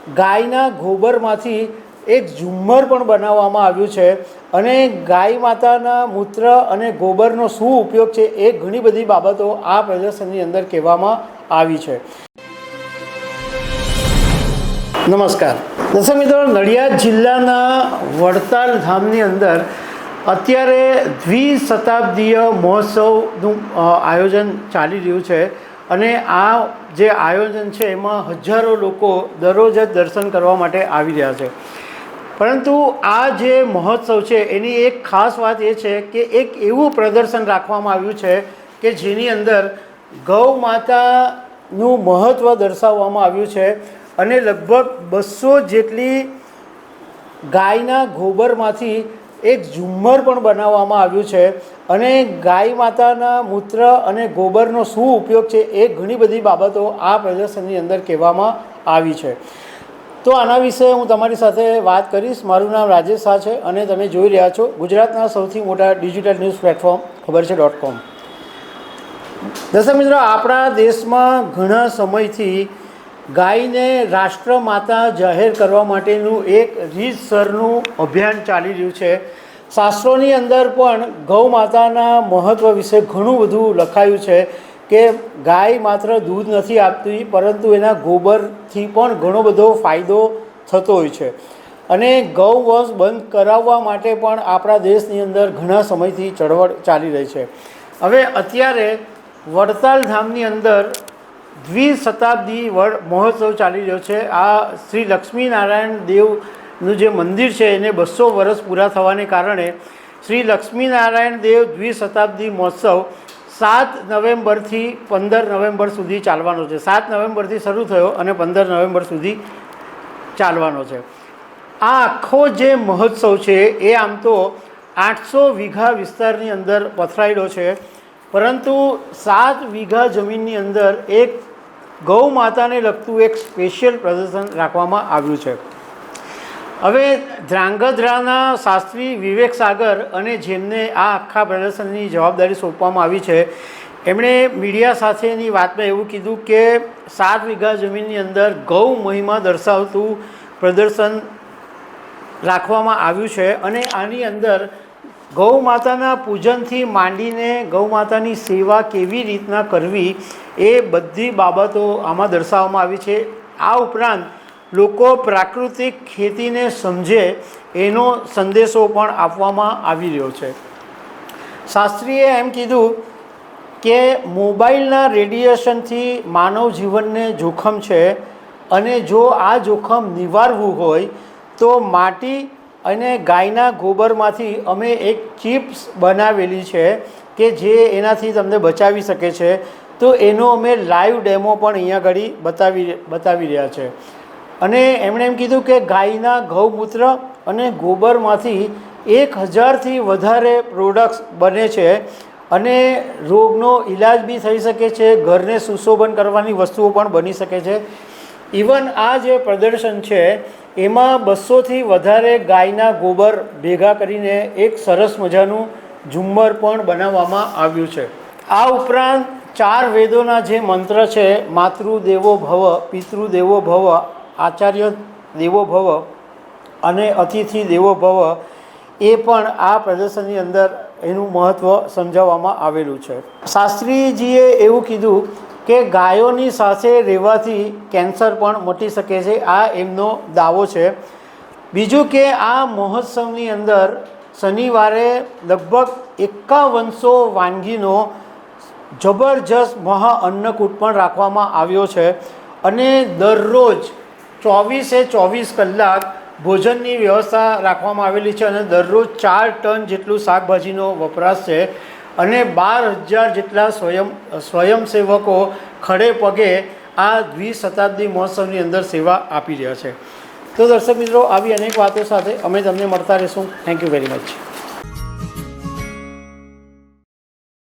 ગાયના ગોબરમાંથી એક ઝુમ્મર પણ બનાવવામાં આવ્યું છે અને ગાય માતાના મૂત્ર અને ગોબરનો શું ઉપયોગ છે એ ઘણી બધી બાબતો આ પ્રદર્શનની અંદર કહેવામાં આવી છે। નમસ્કાર દર્શક મિત્રો, નડિયાદ જિલ્લાના વડતાલ ધામની અંદર અત્યારે દ્વિશતાબ્દીય મહોત્સવનું આયોજન ચાલી રહ્યું છે અને આ જે આયોજન છે એમાં હજારો લોકો દરરોજ જ દર્શન કરવા માટે આવી રહ્યા છે। પરંતુ આ જે મહોત્સવ છે એની એક ખાસ વાત એ છે કે એક એવું પ્રદર્શન રાખવામાં આવ્યું છે કે જેની અંદર ગૌ માતાનું મહત્ત્વ દર્શાવવામાં આવ્યું છે અને લગભગ 200 જેટલી ગાયના ગોબરમાંથી એક ઝુમ્મર પણ બનાવવામાં આવ્યું છે અને ગાય માતાના મૂત્ર અને ગોબરનો શું ઉપયોગ છે એ ઘણી બધી બાબતો આ પ્રદર્શનની અંદર કહેવામાં આવી છે। તો આના વિશે હું તમારી સાથે વાત કરીશ। મારું નામ રાજેશ શાહ છે અને તમે જોઈ રહ્યા છો ગુજરાતના સૌથી મોટા ડિજિટલ ન્યૂઝ પ્લેટફોર્મ ખબર છે .com। દર્શક મિત્રો, આપણા દેશમાં ઘણા સમયથી ગાયને રાષ્ટ્રમાતા જાહેર કરવા માટેનું એક રીતસરનું અભિયાન ચાલી રહ્યું છે। શાસ્ત્રોની અંદર પણ ગૌ માતાના મહત્ત્વ વિશે ઘણું બધું લખાયું છે કે ગાય માત્ર દૂધ નથી આપતી પરંતુ એના ગોબરથી પણ ઘણો બધો ફાયદો થતો હોય છે અને ગૌવંશ બંધ કરાવવા માટે પણ આપણા દેશની અંદર ઘણા સમયથી ચળવળ ચાલી રહી છે। હવે અત્યારે વડતાલ ધામની અંદર દ્વિશતાબ્દી મહોત્સવ ચાલી રહ્યો છે। આ શ્રી લક્ષ્મીનારાયણ દેવનું જે મંદિર છે એને 200 વર્ષ પૂરા થવાને કારણે શ્રી લક્ષ્મીનારાયણ દેવ દ્વિશતાબ્દી મહોત્સવ 7 નવેમ્બરથી 15 નવેમ્બર સુધી ચાલવાનો છે। 7 નવેમ્બરથી શરૂ થયો અને 15 નવેમ્બર સુધી ચાલવાનો છે। આ આખો જે મહોત્સવ છે એ આમ તો 800 વીઘા વિસ્તારની અંદર પથરાયેલો છે, પરંતુ 7 વીઘા જમીનની અંદર એક ગૌ માતાને લગતું એક સ્પેશિયલ પ્રદર્શન રાખવામાં આવ્યું છે। હવે ધ્રાંગધ્રાના શાસ્ત્રી વિવેક સાગર અને જેમને આ આખા પ્રદર્શનની જવાબદારી સોંપવામાં આવી છે, એમણે મીડિયા સાથેની વાતમાં એવું કીધું કે 7 વીઘા જમીનની અંદર ગૌ મહિમા દર્શાવતું પ્રદર્શન રાખવામાં આવ્યું છે અને આની અંદર ગૌ માતાના પૂજનથી માંડીને ગૌ માતાની સેવા કેવી રીતના કરવી એ બધી બાબતો આમાં દર્શાવવામાં આવી છે। આ ઉપરાંત લોકો પ્રાકૃતિક ખેતીને સમજે એનો સંદેશો પણ આપવામાં આવી રહ્યો છે। શાસ્ત્રીએ એમ કીધું કે મોબાઈલના રેડિયેશનથી માનવ જીવનને જોખમ છે અને જો આ જોખમ નિવારવું હોય તો માટી અને ગાયના ગોબરમાંથી અમે એક ચિપ્સ બનાવેલી છે કે જે એનાથી તમને બચાવી શકે છે। તો એનો અમે લાઈવ ડેમો પણ અહીંયા આગળ બતાવી રહ્યા છે અને એમણે એમ કીધું કે ગાયના ગૌમૂત્ર અને ગોબરમાંથી 1000થી વધારે પ્રોડક્ટ્સ બને છે અને રોગનો ઈલાજ બી થઈ શકે છે, ઘરને સુશોભન કરવાની વસ્તુઓ પણ બની શકે છે। ઇવન આ જે પ્રદર્શન છે એમાં 200થી વધારે ગાયના ગોબર ભેગા કરીને એક સરસ મજાનું ઝુમ્મર પણ બનાવવામાં આવ્યું છે। આ ઉપરાંત 4 વેદોના જે મંત્ર છે, માતૃદેવો ભવ, પિતૃદેવો ભવ, આચાર્ય દેવો ભવ અને અતિથિ દેવો ભવ, એ પણ આ પ્રદર્શનની અંદર એનું મહત્ત્વ સમજાવવામાં આવેલું છે। શાસ્ત્રીજીએ એવું કીધું કે ગાયોની સાથે રહેવાથી કેન્સર પણ મટી શકે છે, આ એમનો દાવો છે। બીજું કે આ મહોત્સવની અંદર શનિવારે લગભગ 5100 વાનગીનો જબરજસ્ત મહા અન્નકૂટ પણ રાખવામાં આવ્યો છે અને દરરોજ 24 કલાક ભોજનની વ્યવસ્થા રાખવામાં આવેલી છે અને દરરોજ 4 ટન જેટલું શાકભાજીનો વપરાશ છે અને 12000 જેટલા સ્વયંસેવકો ખડે પગે આ દ્વિશતાબ્દી મહોત્સવની અંદર સેવા આપી રહ્યા છે। તો દર્શક મિત્રો, આવી અનેક વાતો સાથે અમે તમને મળતા રહીશું। Thank you very much.